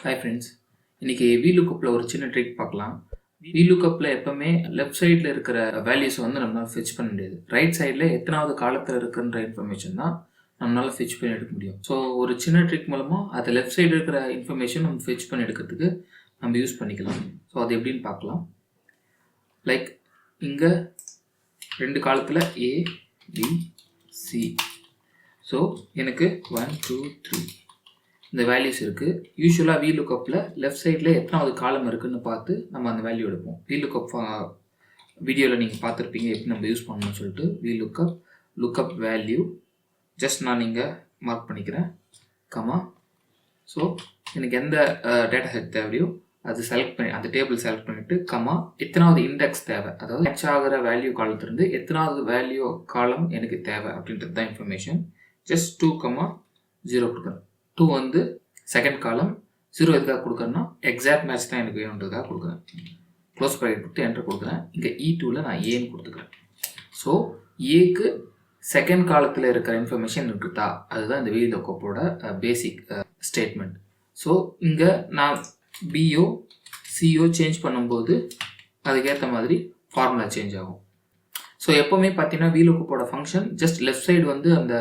Hi friends, இன்றைக்கி VLOOKUPல ஒரு சின்ன ட்ரிக் பார்க்கலாம். VLOOKUPல எப்போவுமே லெஃப்ட் சைடில் இருக்கிற வேல்யூஸை வந்து நம்மளால் ஃபெச் பண்ண முடியாது. ரைட் சைடில் எத்தனாவது காலத்தில் இருக்குன்ற இன்ஃபர்மேஷன் தான் நம்மளால் ஃபெச் பண்ணி எடுக்க முடியும். ஸோ ஒரு சின்ன ட்ரிக் மூலமாக அது லெஃப்ட் சைடு இருக்கிற இன்ஃபர்மேஷன் நம்ம ஃபெச் பண்ணி எடுக்கிறதுக்கு நம்ம யூஸ் பண்ணிக்கலாம். ஸோ அது எப்படின்னு பார்க்கலாம். லைக் இங்கே 2 காலத்தில் A, B, C. ஸோ எனக்கு 1, 2, 3 இந்த வேல்யூஸ் இருக்குது. யூஸ்வலாக VLOOKUPல லெஃப்ட் சைடில் எத்தனாவது காலம் இருக்குதுன்னு பார்த்து நம்ம அந்த வேல்யூ எடுப்போம். VLOOKUP வீடியோவில் நீங்கள் பார்த்துருப்பீங்க எப்படி நம்ம யூஸ் பண்ணணும்னு சொல்லிட்டு. VLOOKUP லுக்கப் வேல்யூ ஜஸ்ட் நான் நீங்கள் மார்க் பண்ணிக்கிறேன் கமா. ஸோ எனக்கு எந்த டேட்டா செட் தேவையோ அது செலக்ட் பண்ணி அந்த டேபிள் செலக்ட் பண்ணிவிட்டு கமா எத்தனாவது இண்டெக்ஸ் தேவை, அதாவது மேட்ச் ஆகிற வேல்யூ காலத்துலேருந்து எத்தனாவது வேல்யூ காலம் எனக்கு தேவை அப்படின்றது தான் இன்ஃபர்மேஷன். ஜஸ்ட் 2,0 கொடுக்குறேன். 2 வந்து செகண்ட் காலம், 0 எதுக்காக கொடுக்குறேன்னா எக்ஸாக்ட் மேட்ச் தான் எனக்கு வேணுன்றதுக்காக கொடுக்குறேன். க்ளோஸ் ப்ராக்கெட் கொடுத்து என்டர் கொடுக்குறேன். இங்கே E2ல் நான் ஏன்னு கொடுத்துக்கிறேன். ஸோ ஏக்கு செகண்ட் காலத்தில் இருக்கிற இன்ஃபர்மேஷன் இருக்குதா, அதுதான் இந்த VLOOKUPோட பேசிக் ஸ்டேட்மெண்ட். ஸோ இங்கே நான் பிஓ சிஓ சேஞ்ச் பண்ணும்போது அதுக்கேற்ற மாதிரி ஃபார்முலா சேஞ்ச் ஆகும். ஸோ எப்போவுமே பார்த்தீங்கன்னா VLOOKUPோட ஃபங்க்ஷன் ஜஸ்ட் லெஃப்ட் சைடு வந்து அந்த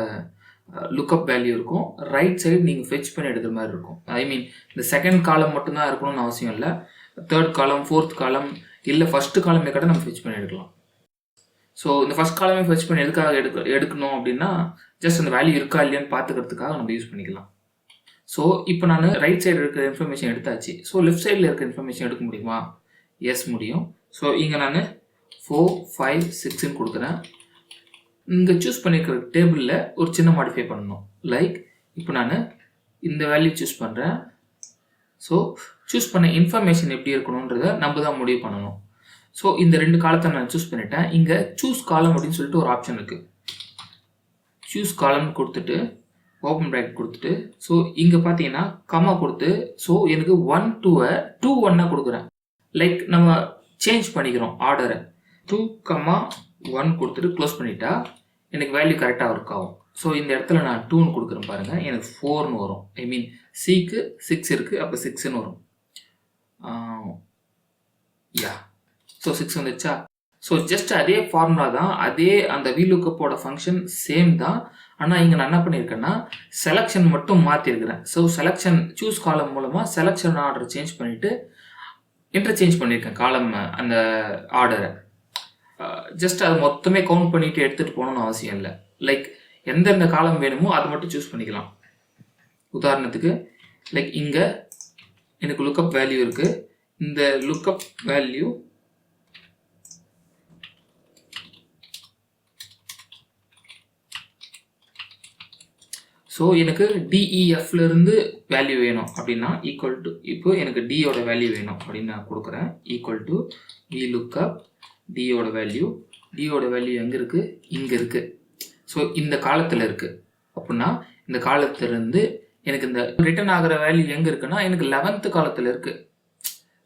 லுக்கப் வேல்யூ இருக்கும், ரைட் சைடு நீங்கள் ஃபெச் பண்ணி எடுக்கிற மாதிரி இருக்கும். ஐ மீன் இந்த செகண்ட் காலம் மட்டும்தான் இருக்கணும்னு அவசியம் இல்லை. தேர்ட் காலம், ஃபோர்த் காலம் இல்லை ஃபஸ்ட்டு காலமே கூட நம்ம ஃபெச் பண்ணி எடுக்கலாம். ஸோ இந்த ஃபஸ்ட் காலமே ஃபெச் பண்ணி எதுக்காக எடுக்கணும் அப்படின்னா ஜஸ்ட் அந்த வேல்யூ இருக்கா இல்லையான்னு பார்த்துக்கிறதுக்காக நம்ம யூஸ் பண்ணிக்கலாம். ஸோ இப்போ நான் ரைட் சைடு இருக்கிற இன்ஃபர்மேஷன் எடுத்தாச்சு. ஸோ லெஃப்ட் சைடில் இருக்கிற இன்ஃபர்மேஷன் எடுக்க முடியுமா? எஸ் முடியும். ஸோ இங்கே நான் 4, 5, 6ன்னு கொடுக்குறேன். இங்கே சூஸ் பண்ணியிருக்கிற டேபிளில் ஒரு சின்ன மாடிஃபை பண்ணணும். லைக் இப்போ நான் இந்த வேல்யூ சூஸ் பண்ணுறேன். ஸோ சூஸ் பண்ண இன்ஃபர்மேஷன் எப்படி இருக்கணுன்றதை நம்ம தான் முடிவு பண்ணணும். ஸோ இந்த 2 காலத்தை நான் சூஸ் பண்ணிட்டேன். இங்கே சூஸ் காலம் அப்படின்னு சொல்லிட்டு ஒரு ஆப்ஷன் இருக்குது. சூஸ் காலம்னு கொடுத்துட்டு ஓப்பன் ப்ராக்கெட் கொடுத்துட்டு ஸோ இங்கே பார்த்தீங்கன்னா கமா கொடுத்து ஸோ எனக்கு 1, 2-ஐ 2, 1-ஆக கொடுக்குறேன். லைக் நம்ம சேஞ்ச் பண்ணிக்கிறோம் ஆர்டரை. 2,1 கொடுத்துட்டு க்ளோஸ் பண்ணிட்டா எனக்கு வேல்யூ கரெக்டாக ஒர்க் ஆகும். ஸோ இந்த இடத்துல நான் 2ன்னு கொடுக்குறேன் பாருங்கள், எனக்கு 4ன்னு வரும். ஐ மீன் சிக்கு 6 இருக்குது, அப்போ 6ன்னு வரும். ஸோ 6 வந்துச்சா? ஸோ ஜஸ்ட் அதே ஃபார்முலா தான், அதே அந்த VLOOKUPோட ஃபங்க்ஷன் சேம் தான். ஆனால் இங்கே நான் என்ன பண்ணியிருக்கேன்னா செலெக்ஷன் மட்டும் மாற்றிருக்கிறேன். ஸோ செலெக்ஷன் சூஸ் காலம் மூலமாக செலெக்ஷன் ஆர்டர் சேஞ்ச் பண்ணிவிட்டு இன்டர்சேஞ்ச் பண்ணியிருக்கேன் காலம் அந்த ஆர்டரை. ஜஸ்ட் அதை மொத்தமே கவுண்ட் பண்ணிவிட்டு எடுத்துகிட்டு போகணுன்னு அவசியம் இல்லை. லைக் எந்தெந்த காலம் வேணுமோ அதை மட்டும் சூஸ் பண்ணிக்கலாம். உதாரணத்துக்கு லைக் இங்கே எனக்கு லுக்கப் வேல்யூ இருக்குது. இந்த லுக்கப் வேல்யூ ஸோ எனக்கு DEFலேருந்து வேல்யூ வேணும் அப்படின்னா ஈக்குவல் டு இப்போ எனக்கு டியோட வேல்யூ வேணும் அப்படின்னு நான் கொடுக்குறேன். ஈக்குவல் டு VLOOKUP டியோட வேல்யூ. டியோட வேல்யூ எங்கே இருக்குது? இங்கே இருக்குது. ஸோ இந்த காலத்தில் இருக்குது. அப்படின்னா இந்த காலத்திலேருந்து எனக்கு இந்த ரிட்டர்ன் ஆகிற வேல்யூ எங்கே இருக்குன்னா எனக்கு 11th காலத்தில் இருக்குது.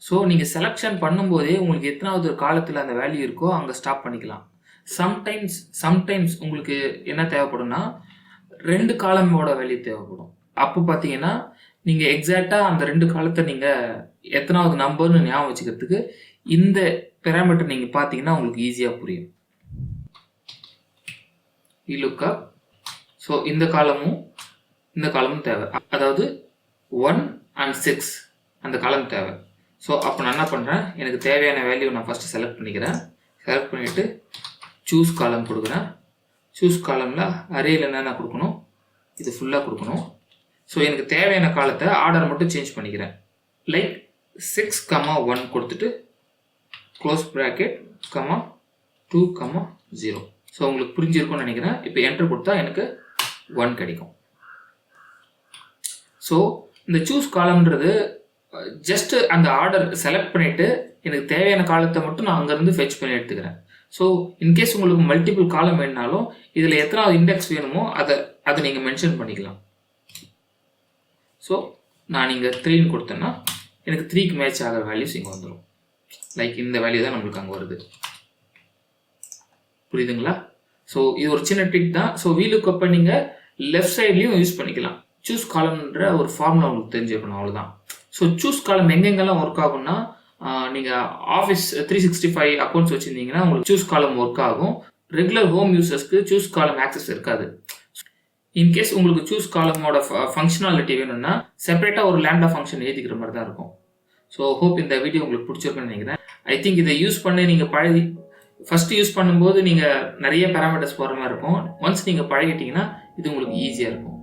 ஸோ நீங்கள் செலெக்ஷன் பண்ணும்போதே உங்களுக்கு எத்தனாவது காலத்தில் அந்த வேல்யூ இருக்கோ அங்கே ஸ்டாப் பண்ணிக்கலாம். சம்டைம்ஸ் உங்களுக்கு என்ன தேவைப்படும்னா 2 காலமோட வேல்யூ தேவைப்படும். அப்போ பார்த்தீங்கன்னா நீங்கள் எக்ஸாக்டாக அந்த 2 காலத்தை நீங்கள் எத்தனாவது நம்பர்னு ஞாபகம் வச்சுக்கிறதுக்கு இந்த பேராமீட்டர் நீங்கள் பார்த்தீங்கன்னா உங்களுக்கு ஈஸியாக புரியும். VLOOKUP ஸோ இந்த காலமும் தேவை, அதாவது 1 and 6 அந்த காலம் தேவை. ஸோ அப்போ நான் என்ன பண்ணுறேன், எனக்கு தேவையான வேல்யூ நான் ஃபஸ்ட்டு செலக்ட் பண்ணிக்கிறேன். செலக்ட் பண்ணிவிட்டு சூஸ் காலம் கொடுக்குறேன். சூஸ் காலமில் அரேயில் என்னென்ன கொடுக்கணும், இது ஃபுல்லாக கொடுக்கணும். ஸோ எனக்கு தேவையான காலத்தை ஆர்டர் மட்டும் சேஞ்ச் பண்ணிக்கிறேன். லைக் 6,1 கொடுத்துட்டு க்ளோஸ் ப்ராக்கெட் கமா 2,0. ஸோ உங்களுக்கு புரிஞ்சிருக்கும்னு நினைக்கிறேன். இப்போ என்டர் கொடுத்தா எனக்கு 1 கிடைக்கும். ஸோ இந்த சூஸ் காலம்ன்றது ஜஸ்ட்டு அந்த ஆர்டர் செலக்ட் பண்ணிவிட்டு எனக்கு தேவையான காலத்தை மட்டும் நான் அங்கேருந்து ஃபெச் பண்ணி எடுத்துக்கிறேன். ஸோ இன்கேஸ் உங்களுக்கு மல்டிபிள் காலம் வேணுனாலும் இதில் எத்தனாவது இண்டெக்ஸ் வேணுமோ அதை நீங்கள் மென்ஷன் பண்ணிக்கலாம். ஸோ நான் இங்கே 3ன்னு கொடுத்தேன்னா எனக்கு 3க்கு மேட்ச் ஆகிற வேல்யூஸ் இங்கே வந்துடும். லைக் இந்த வேல்யூ தான் நம்மளுக்கு அங்கே வருது. புரியுதுங்களா? ஸோ இது ஒரு சின்ன ட்ரிக் தான். ஸோ VLOOKUP நீங்கள் லெஃப்ட் சைட்லேயும் யூஸ் பண்ணிக்கலாம். சூஸ் காலம்ன்ற ஒரு ஃபார்முலா உங்களுக்கு தெரிஞ்சிருக்கணும், அவ்வளோதான். ஸோ சூஸ் காலம் எங்கெங்கெல்லாம் ஒர்க் ஆகும்னா, நீங்கள் ஆஃபீஸ் 365 அக்கௌண்ட்ஸ் வச்சுருந்தீங்கன்னா உங்களுக்கு சூஸ் காலம் ஒர்க் ஆகும். ரெகுலர் ஹோம் யூசர்ஸ்க்கு சூஸ் காலம் ஆக்சஸ் இருக்காது. இன்கேஸ் உங்களுக்கு சூஸ் காலமோட ஃபங்க்ஷனாலிட்டி வேணும்னா செப்பரேட்டாக ஒரு லேம்டா ஃபங்க்ஷன் எழுதிக்கிற மாதிரி தான் இருக்கும். ஸோ ஹோப் இந்த வீடியோ உங்களுக்கு பிடிச்சிருக்குன்னு நினைக்கிறேன். ஐ திங்க் இதை யூஸ் பண்ணி நீங்கள் ஃபஸ்ட்டு யூஸ் பண்ணும்போது நீங்கள் நிறைய பேராமீட்டர்ஸ் போகிற மாதிரி இருக்கும். ஒன்ஸ் நீங்கள் பழகிட்டீங்கன்னா இது உங்களுக்கு ஈஸியாக இருக்கும்.